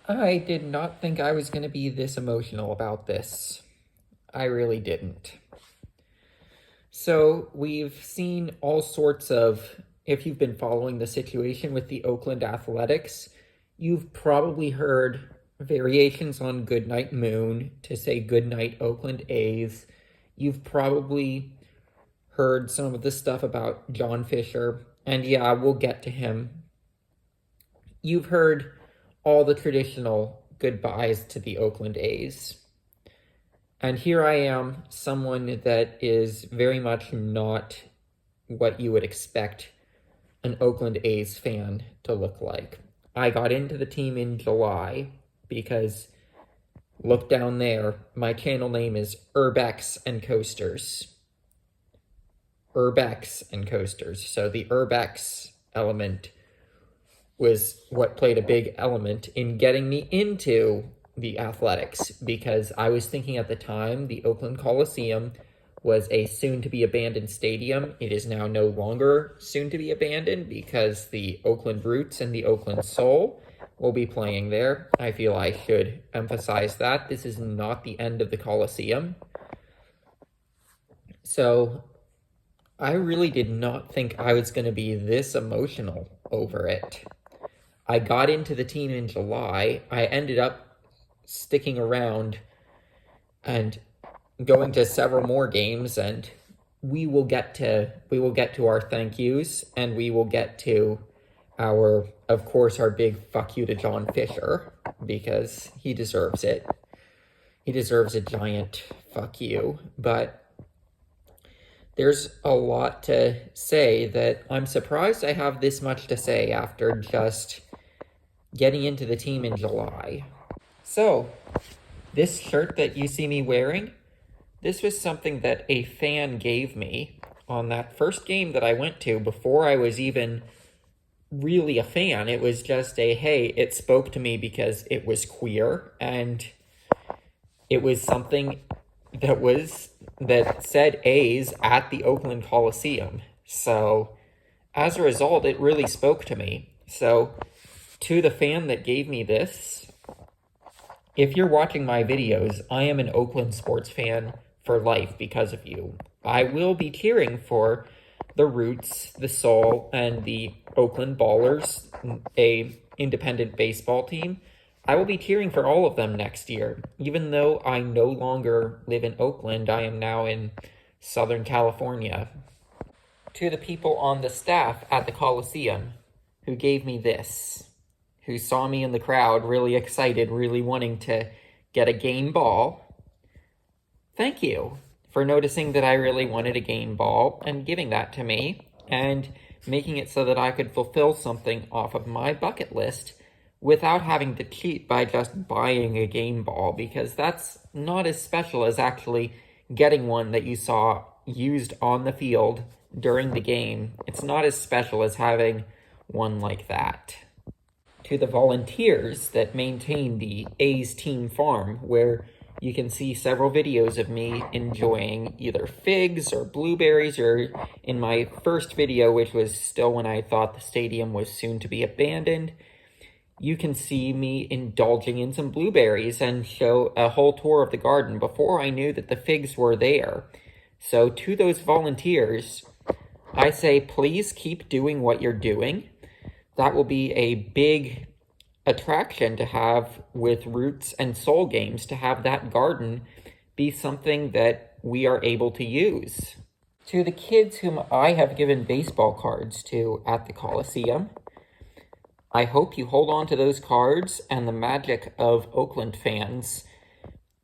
I did not think I was going to be this emotional about this. I really didn't. So, we've seen all sorts of, if you've been following the situation with the Oakland Athletics, you've probably heard variations on Goodnight Moon to say Goodnight Oakland A's. You've probably heard some of the stuff about John Fisher, and yeah, we'll get to him. You've heard all the traditional goodbyes to the Oakland A's. And here I am, someone that is very much not what you would expect an Oakland A's fan to look like. I got into the team in July because, look down there, my channel name is Urbex and Coasters. Urbex and Coasters. So the Urbex element was what played a big element in getting me into the Athletics, because I was thinking at the time the Oakland Coliseum was a soon-to-be-abandoned stadium. It is now no longer soon-to-be-abandoned because the Oakland Roots and the Oakland Soul will be playing there. I feel I should emphasize that. This is not the end of the Coliseum. So I really did not think I was going to be this emotional over it. I got into the team in July. I ended up sticking around and going to several more games, and we will get to our thank yous, and we will get to our big fuck you to John Fisher, because he deserves it. He deserves a giant fuck you, but there's a lot to say that I'm surprised I have this much to say after just getting into the team in July. So, this shirt that you see me wearing, this was something that a fan gave me on that first game that I went to before I was even really a fan. It was just hey, it spoke to me because it was queer, and it was something that said A's at the Oakland Coliseum. So, as a result, it really spoke to me. So, to the fan that gave me this, if you're watching my videos, I am an Oakland sports fan for life because of you. I will be cheering for the Roots, the Soul, and the Oakland Ballers, a independent baseball team. I will be cheering for all of them next year. Even though I no longer live in Oakland, I am now in Southern California. To the people on the staff at the Coliseum who gave me this, who saw me in the crowd really excited, really wanting to get a game ball, thank you for noticing that I really wanted a game ball and giving that to me and making it so that I could fulfill something off of my bucket list without having to cheat by just buying a game ball, because that's not as special as actually getting one that you saw used on the field during the game. It's not as special as having one like that. To the volunteers that maintain the A's team farm, where you can see several videos of me enjoying either figs or blueberries, or in my first video, which was still when I thought the stadium was soon to be abandoned, you can see me indulging in some blueberries and show a whole tour of the garden before I knew that the figs were there. So to those volunteers, I say, please keep doing what you're doing. That will be a big attraction to have with Roots and Soul games, to have that garden be something that we are able to use. To the kids whom I have given baseball cards to at the Coliseum, I hope you hold on to those cards and the magic of Oakland fans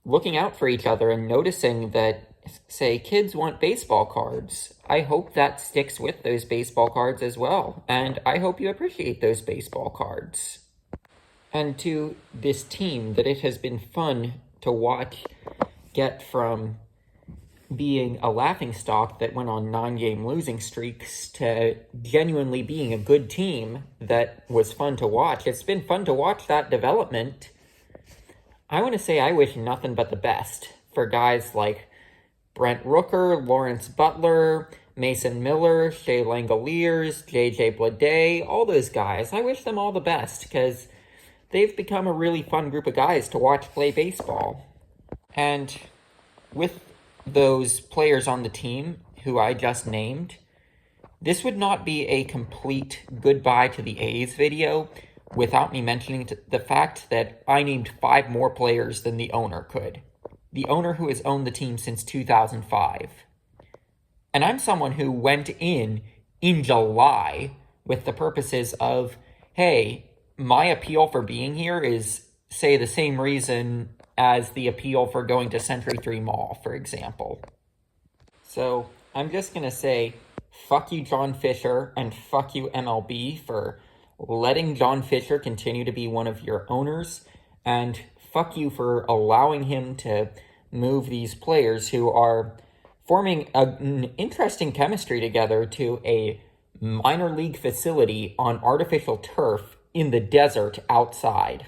looking out for each other and noticing that, say, kids want baseball cards. I hope that sticks with those baseball cards as well, and I hope you appreciate those baseball cards. And to this team, that it has been fun to watch get from being a laughingstock that went on 9-game losing streaks to genuinely being a good team that was fun to watch. It's been fun to watch that development. I want to say I wish nothing but the best for guys like Brent Rooker, Lawrence Butler, Mason Miller, Shea Langoliers, JJ Bleday, all those guys. I wish them all the best, because they've become a really fun group of guys to watch play baseball. And with those players on the team who I just named, this would not be a complete goodbye to the A's video without me mentioning the fact that I named 5 more players than the owner could. The owner who has owned the team since 2005. And I'm someone who went in July with the purposes of, hey, my appeal for being here is, say, the same reason as the appeal for going to Century 3 Mall, for example. So I'm just going to say, fuck you, John Fisher, and fuck you, MLB, for letting John Fisher continue to be one of your owners, and fuck you for allowing him to move these players who are forming an interesting chemistry together to a minor league facility on artificial turf in the desert outside.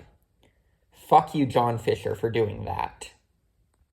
Fuck you, John Fisher, for doing that.